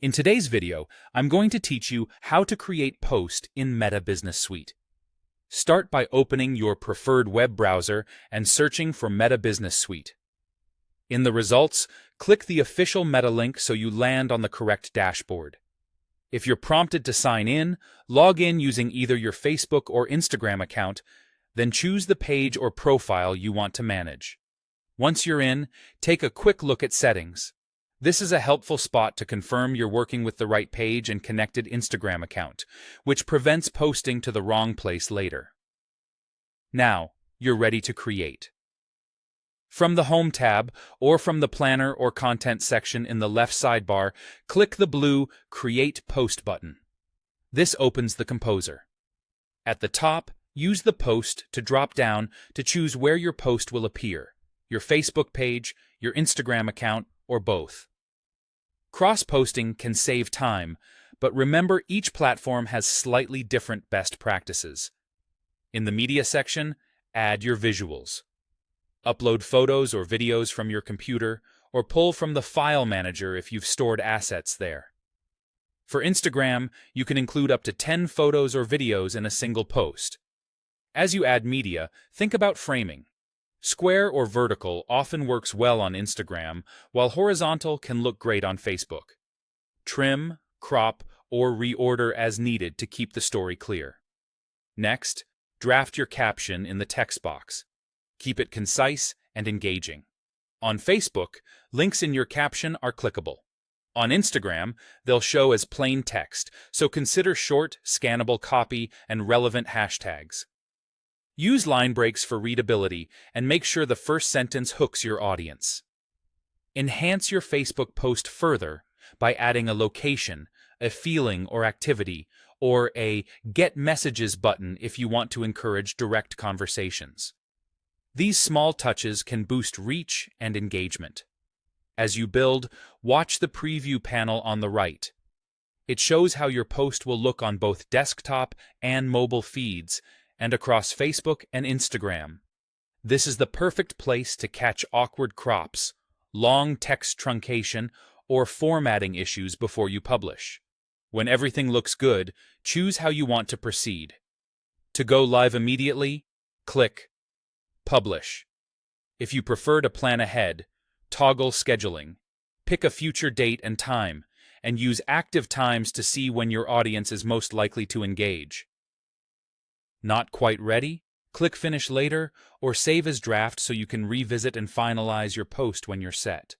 In today's video, I'm going to teach you how to create posts in Meta Business Suite. Start by opening your preferred web browser and searching for Meta Business Suite. In the results, click the official Meta link so you land on the correct dashboard. If you're prompted to sign in, log in using either your Facebook or Instagram account, then choose the page or profile you want to manage. Once you're in, take a quick look at settings. This is a helpful spot to confirm you're working with the right page and connected Instagram account, which prevents posting to the wrong place later. Now, you're ready to create. From the Home tab, or from the Planner or Content section in the left sidebar, click the blue Create Post button. This opens the Composer. At the top, use the Post to drop down to choose where your post will appear, your Facebook page, your Instagram account, or both. Cross-posting can save time, but remember each platform has slightly different best practices. In the Media section, add your visuals. Upload photos or videos from your computer, or pull from the File Manager if you've stored assets there. For Instagram, you can include up to 10 photos or videos in a single post. As you add media, think about framing. Square or vertical often works well on Instagram, while horizontal can look great on Facebook. Trim, crop, or reorder as needed to keep the story clear. Next, draft your caption in the text box. Keep it concise and engaging. On Facebook, links in your caption are clickable. On Instagram, they'll show as plain text, so consider short, scannable copy and relevant hashtags. Use line breaks for readability and make sure the first sentence hooks your audience. Enhance your Facebook post further by adding a location, a feeling or activity, or a Get Messages button if you want to encourage direct conversations. These small touches can boost reach and engagement. As you build, watch the preview panel on the right. It shows how your post will look on both desktop and mobile feeds, and across Facebook and Instagram. This is the perfect place to catch awkward crops, long text truncation, or formatting issues before you publish. When everything looks good, choose how you want to proceed. To go live immediately, click Publish. If you prefer to plan ahead, toggle Scheduling. Pick a future date and time, and use active times to see when your audience is most likely to engage. Not quite ready? Click Finish later or save as draft so you can revisit and finalize your post when you're set.